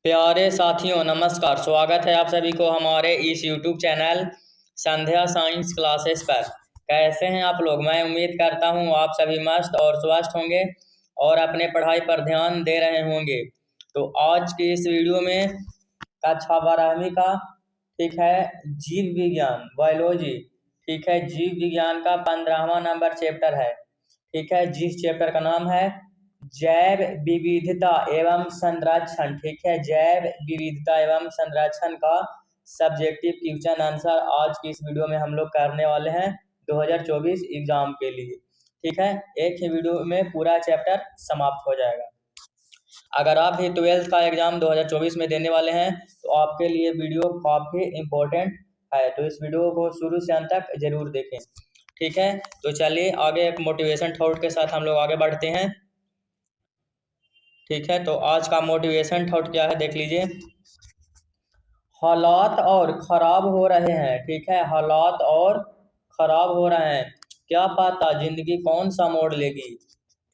प्यारे साथियों नमस्कार। स्वागत है आप सभी को हमारे इस YouTube चैनल संध्या साइंस क्लासेस पर। कैसे हैं आप लोग? मैं उम्मीद करता हूं आप सभी मस्त और स्वस्थ होंगे और अपने पढ़ाई पर ध्यान दे रहे होंगे। तो आज की इस वीडियो में कक्षा 12वीं का ठीक है जीव विज्ञान बायोलॉजी ठीक है जीव विज्ञान का 15वां नंबर चैप्टर है। ठीक है, जिस चैप्टर का नाम है जैव विविधता एवं संरक्षण। ठीक है, जैव विविधता एवं संरक्षण का सब्जेक्टिव क्वेश्चन आंसर आज की इस वीडियो में हम लोग करने वाले हैं 2024 एग्जाम के लिए। ठीक है, एक ही वीडियो में पूरा चैप्टर समाप्त हो जाएगा। अगर आप भी 12th का एग्जाम 2024 में देने वाले हैं तो आपके लिए वीडियो काफी इम्पोर्टेंट है, तो इस वीडियो को शुरू से अंत तक जरूर देखें। ठीक है, तो चलिए आगे एक मोटिवेशन थॉट के साथ हम लोग आगे बढ़ते हैं। ठीक है, तो आज का मोटिवेशन थॉट क्या है देख लीजिए। हालात और खराब हो रहे हैं। ठीक है, हालात और खराब हो रहे हैं, क्या पता जिंदगी कौन सा मोड़ लेगी।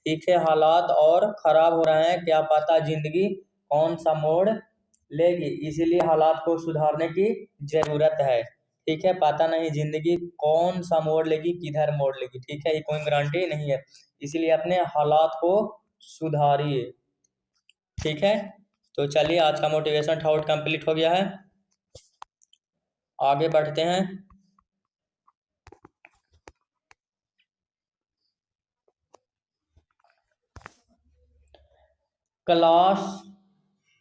ठीक है, हालात और खराब हो रहे हैं, क्या पता जिंदगी कौन सा मोड़ लेगी, इसीलिए हालात को सुधारने की जरूरत है। ठीक है, पता नहीं जिंदगी कौन सा मोड़ लेगी, किधर मोड़ लेगी। ठीक है, ये कोई गारंटी नहीं है, इसीलिए अपने हालात को सुधारिए। ठीक है, तो चलिए आज का मोटिवेशन थॉट कंप्लीट हो गया है, आगे बढ़ते हैं। Class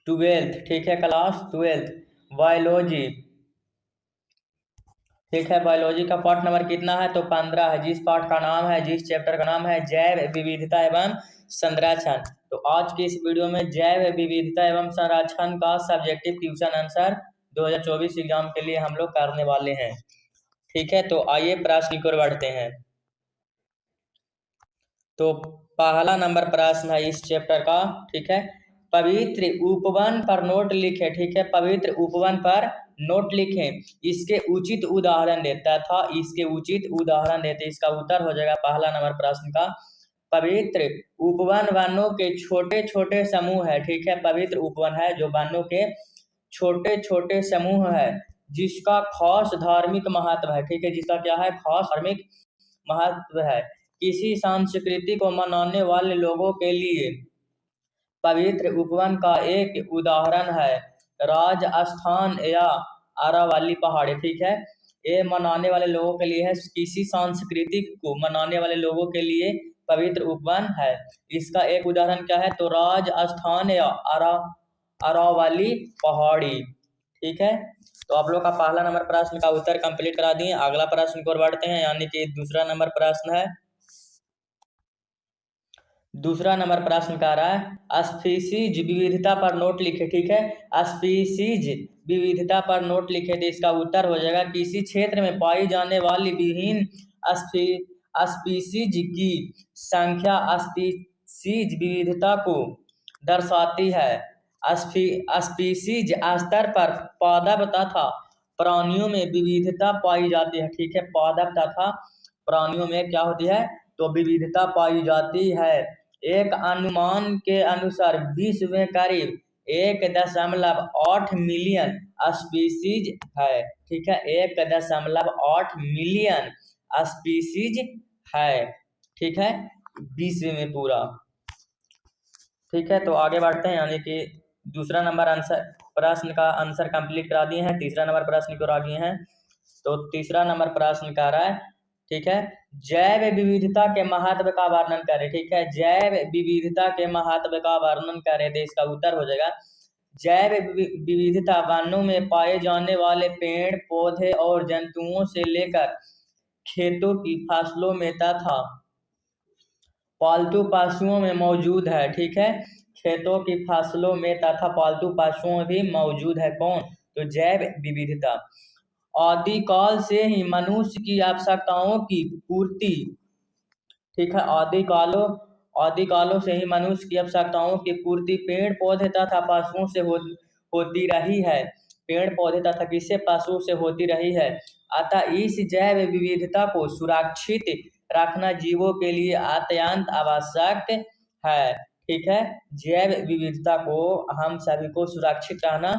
12th। ठीक है, क्लास 12th बायोलॉजी। ठीक है, बायोलॉजी का पार्ट नंबर कितना है तो 15 है, जिस पार्ट का नाम है, जिस चैप्टर का नाम है जैव विविधता एवं संरक्षण। तो आज की इस वीडियो में जैव विविधता एवं संरक्षण का सब्जेक्टिव क्वेश्चन आंसर 2024 एग्जाम के लिए हम लोग करने वाले हैं। ठीक है, तो आइए प्रश्न की ओर बढ़ते हैं। तो पहला नंबर प्रश्न है इस चैप्टर का। ठीक है, पवित्र उपवन पर नोट लिखे। ठीक है, पवित्र उपवन पर नोट लिखें, इसके उचित उदाहरण देता था, इसके उचित उदाहरण देते, इसका उत्तर हो जाएगा पहला नंबर प्रश्न का पवित्र उपवन वनों के छोटे छोटे समूह है। ठीक है, पवित्र उपवन है जो वनों के छोटे छोटे समूह है, जिसका खास धार्मिक महत्व है। ठीक है, जिसका क्या है, खास धार्मिक महत्व है। किसी संस्कृति को मनाने वाले लोगों के लिए पवित्र उपवन का एक उदाहरण है राजस्थान या अरावली पहाड़ी। ठीक है, ये मनाने वाले लोगों के लिए है, किसी संस्कृति को मनाने वाले लोगों के लिए पवित्र उपवन है। इसका एक उदाहरण क्या है तो राजस्थान या अरावली पहाड़ी। ठीक है, तो आप लोग का पहला नंबर प्रश्न का उत्तर कंप्लीट करा दिए। अगला प्रश्न की ओर बढ़ते हैं, यानी कि दूसरा नंबर प्रश्न है। दूसरा नंबर प्रश्न कह रहा है स्पीसीज विविधता पर नोट लिखे। ठीक है, स्पीसीज विविधता पर नोट लिखे, तो इसका उत्तर हो जाएगा किसी क्षेत्र में पाई जाने वाली विभिन्न स्पीसीज की संख्या स्पीसीज विविधता को दर्शाती है। स्पीसीज स्तर पर पादप तथा प्राणियों में विविधता पाई जाती है। ठीक है, पादप तथा प्राणियों में क्या होती है तो विविधता पाई जाती है। एक अनुमान के अनुसार विश्व में करीब 1.8 मिलियन स्पीसीज है। ठीक है, 1.8 मिलियन स्पीसीज है। ठीक है, विश्व में पूरा। ठीक है, तो आगे बढ़ते हैं, यानी कि दूसरा नंबर आंसर प्रश्न का आंसर कंप्लीट करा दिए हैं, तीसरा नंबर प्रश्न को करा दिए हैं। तो तीसरा नंबर प्रश्न कह रहा है ठीक है, जैव विविधता के महत्व का वर्णन करें। ठीक है, जैव विविधता के महत्व का वर्णन करें, तो इसका उत्तर हो जाएगा जैव विविधता वनों में पाए जाने वाले पेड़ पौधे और जंतुओं से लेकर खेतों की फसलों में तथा पालतू पशुओं में मौजूद है। ठीक है, खेतों की फसलों में तथा पालतू पशुओं में भी मौजूद है। कौन तो जैव विविधता। आदिकाल से ही मनुष्य की आवश्यकताओं की पूर्ति। ठीक है, आदिकालों से ही मनुष्य की आवश्यकताओं की पूर्ति पेड़ पौधे तथा पशुओं से होती रही है। पेड़ पौधे तथा किससे पशुओं से होती रही है। अतः इस जैव विविधता को सुरक्षित रखना जीवों के लिए अत्यंत आवश्यक है। ठीक है, जैव विविधता को हम सभी को सुरक्षित रहना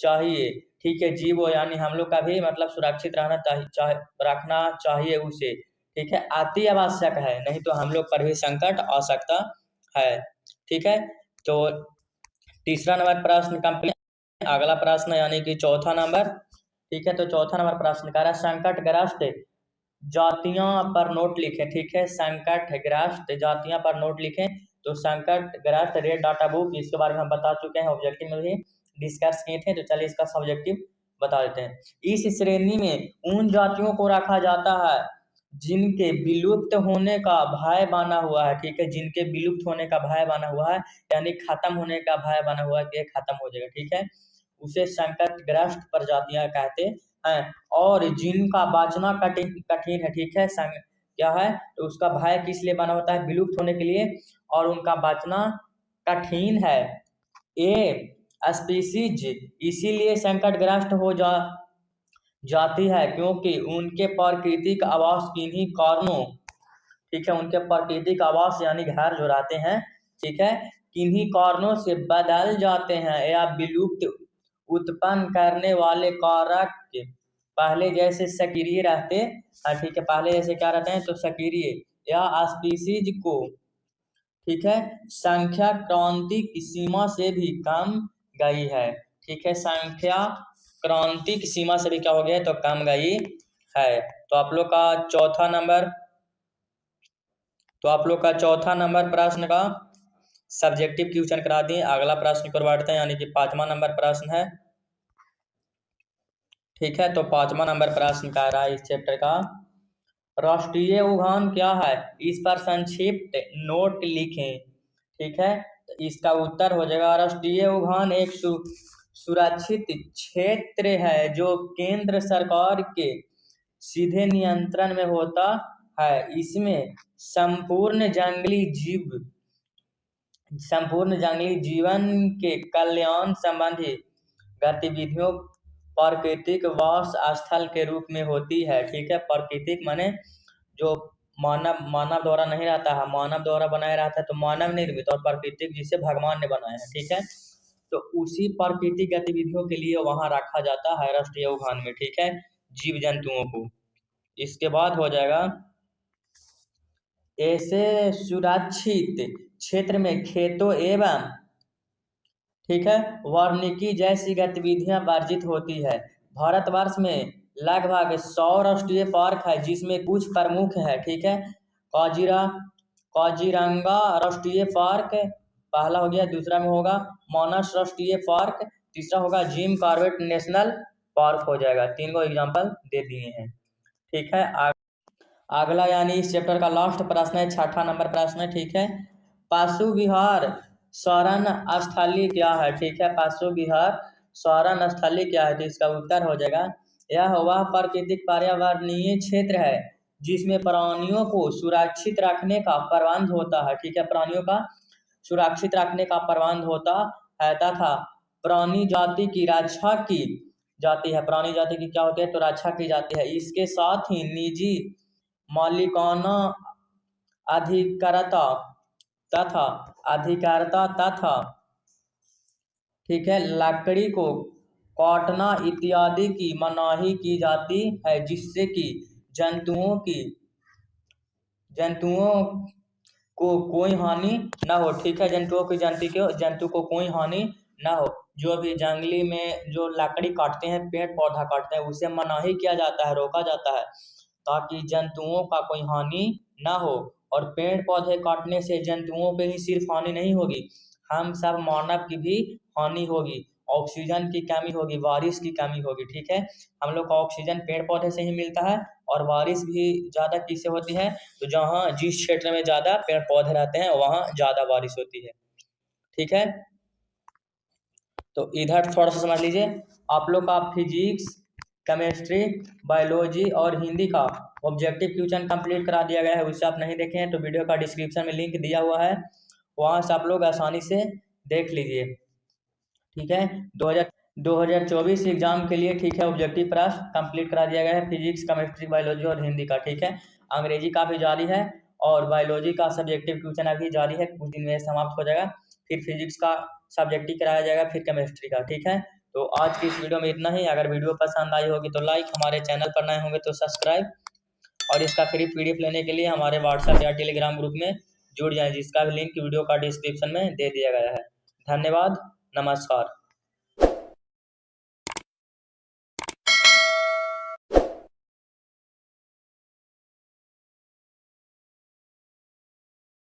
चाहिए। ठीक है, जीव हो यानी हम लोग का भी मतलब सुरक्षित रखना चाहिए उसे। ठीक है, अति आवश्यक है, नहीं तो हम लोग पर भी संकट आ सकता है। ठीक है, तो तीसरा नंबर प्रश्न कंप्लीट। अगला प्रश्न यानी कि चौथा नंबर। ठीक है, तो चौथा नंबर प्रश्न कह रहा है संकटग्रस्त जातियां पर नोट लिखें। ठीक है, संकटग्रस्त जातियां पर नोट लिखें। तो संकटग्रस्त रेड डाटा बुक, इसके बारे में हम बता चुके हैं, ऑब्जेक्टिव में भी डिस्कस किए थे। तो चलिए इसका सब्जेक्टिव बता देते हैं। इस श्रेणी में उन जातियों को रखा जाता है जिनके विलुप्त होने का भय बना हुआ है। ठीक है, जिनके विलुप्त होने का भय बना हुआ है यानी खत्म होने का भय बना हुआ है कि खत्म हो जाएगा। ठीक है, उसे संकटग्रस्त प्रजातियां कहते हैं। और जिनका बचना कठिन है। ठीक है, क्या है तो उसका भय किस लिए बना होता है, विलुप्त होने के लिए, और उनका बचना कठिन है। ए स्पीसीज इसीलिए संकटग्रस्त हो जाती है क्योंकि उनके प्राकृतिक आवास किन्हीं कारणों, ठीक है, उनके प्राकृतिक आवास यानी घर जो रहते हैं, ठीक है, किन्हीं कारणों से बदल जाते हैं या विलुप्त उत्पन्न करने वाले कारक पहले जैसे सक्रिय रहते हैं। ठीक है, पहले जैसे क्या रहते हैं तो सक्रिय या स्पीसीज को, ठीक है, संख्या क्रांति की सीमा से भी कम गई है। ठीक है, संख्या क्रांति की सीमा से भी क्या हो गया है तो कम गई है। तो आप लोग का चौथा नंबर प्रश्न का सब्जेक्टिव क्वेश्चन करा दिए। अगला प्रश्न को बढ़ते हैं यानी कि 5वां नंबर प्रश्न है। ठीक है, तो 5वां नंबर प्रश्न कह रहा है इस चैप्टर का राष्ट्रीय उद्यान क्या है, इस पर संक्षिप्त नोट लिखें। ठीक है, तो इसका उत्तर हो जाएगा राष्ट्रीय उद्यान एक सुरक्षित क्षेत्र है जो केंद्र सरकार के सीधे नियंत्रण में होता है। इसमें संपूर्ण जंगली जीवन के कल्याण संबंधी गतिविधियों प्राकृतिक वास स्थल के रूप में होती है। ठीक है, प्राकृतिक माने जो मानव द्वारा नहीं रहता है, मानव द्वारा बनाया रहता है तो मानव निर्मित, और प्राकृतिक जिसे भगवान ने बनाया है। ठीक है, तो उसी प्राकृतिक गतिविधियों के लिए वहां रखा जाता है राष्ट्रीय उद्यान में। ठीक है, जीव जंतुओं को। इसके बाद हो जाएगा ऐसे सुरक्षित क्षेत्र में खेतों एवं, ठीक है, वानिकी जैसी गतिविधियां वर्जित होती है। भारतवर्ष में लगभग 100 राष्ट्रीय पार्क है जिसमें कुछ प्रमुख है। ठीक है, काजीरंगा राष्ट्रीय पार्क पहला हो गया, दूसरा में होगा मानस राष्ट्रीय पार्क, तीसरा होगा जिम कॉर्बेट नेशनल पार्क हो जाएगा। 3 को एग्जाम्पल दे दिए हैं। ठीक है, अगला यानी इस चैप्टर का लास्ट प्रश्न है, 6वां नंबर प्रश्न है। ठीक है, पशु विहार शरण स्थली क्या है। ठीक है, पशु विहार शरण स्थली क्या है, तो इसका उत्तर हो जाएगा यह वह प्राकृतिक पर्यावरणीय क्षेत्र है जिसमें प्राणियों को सुरक्षित रखने का प्रबंध होता है। ठीक है, प्राणियों का सुरक्षित रखने का प्रबंध होता है तथा प्राणी जाति की रक्षा की जाती है। प्राणी जाति की क्या होती है तो रक्षा की जाती है। इसके साथ ही निजी मालिकाना अधिकारता तथा ठीक है लकड़ी को काटना इत्यादि की मनाही की जाती है जिससे कि जंतुओं को कोई हानि न हो। ठीक है, जंतु को कोई हानि न हो। जो भी जंगली में जो लकड़ी काटते हैं, पेड़ पौधा काटते हैं, उसे मनाही किया जाता है, रोका जाता है ताकि जंतुओं का कोई हानि ना हो। और पेड़ पौधे काटने से जंतुओं पे ही सिर्फ हानि नहीं होगी, हम सब मानव की भी हानि होगी, ऑक्सीजन की कमी होगी, बारिश की कमी होगी। ठीक है, हम लोग का ऑक्सीजन पेड़ पौधे से ही मिलता है और बारिश भी ज़्यादा किससे होती है तो जहाँ जिस क्षेत्र में ज़्यादा पेड़ पौधे रहते हैं वहाँ ज़्यादा बारिश होती है। ठीक है, तो इधर थोड़ा सा समझ लीजिए। आप लोग का फिजिक्स, केमिस्ट्री, बायोलॉजी और हिंदी का ऑब्जेक्टिव क्वेश्चन कंप्लीट करा दिया गया है। उससे आप नहीं देखे हैं तो वीडियो का डिस्क्रिप्शन में लिंक दिया हुआ है, वहाँ से आप लोग आसानी से देख लीजिए। ठीक है, 2024 एग्जाम के लिए, ठीक है, ऑब्जेक्टिव प्रश्न कंप्लीट करा दिया गया है फिजिक्स, केमिस्ट्री, बायोलॉजी और हिंदी का। ठीक है, अंग्रेजी का भी जारी है और बायोलॉजी का सब्जेक्टिव क्वेश्चन अभी जारी है, कुछ दिन में समाप्त हो जाएगा। फिर फिजिक्स का सब्जेक्टिव कराया जाएगा, फिर केमिस्ट्री का। ठीक है, तो आज की इस वीडियो में इतना ही। अगर वीडियो पसंद आई होगी तो लाइक, हमारे चैनल पर नए होंगे तो सब्सक्राइब, और इसका फ्री PDF लेने के लिए हमारे व्हाट्सएप या टेलीग्राम ग्रुप में जुड़ जाएं, जिसका भी लिंक वीडियो का डिस्क्रिप्शन में दे दिया गया है। धन्यवाद, नमस्कार।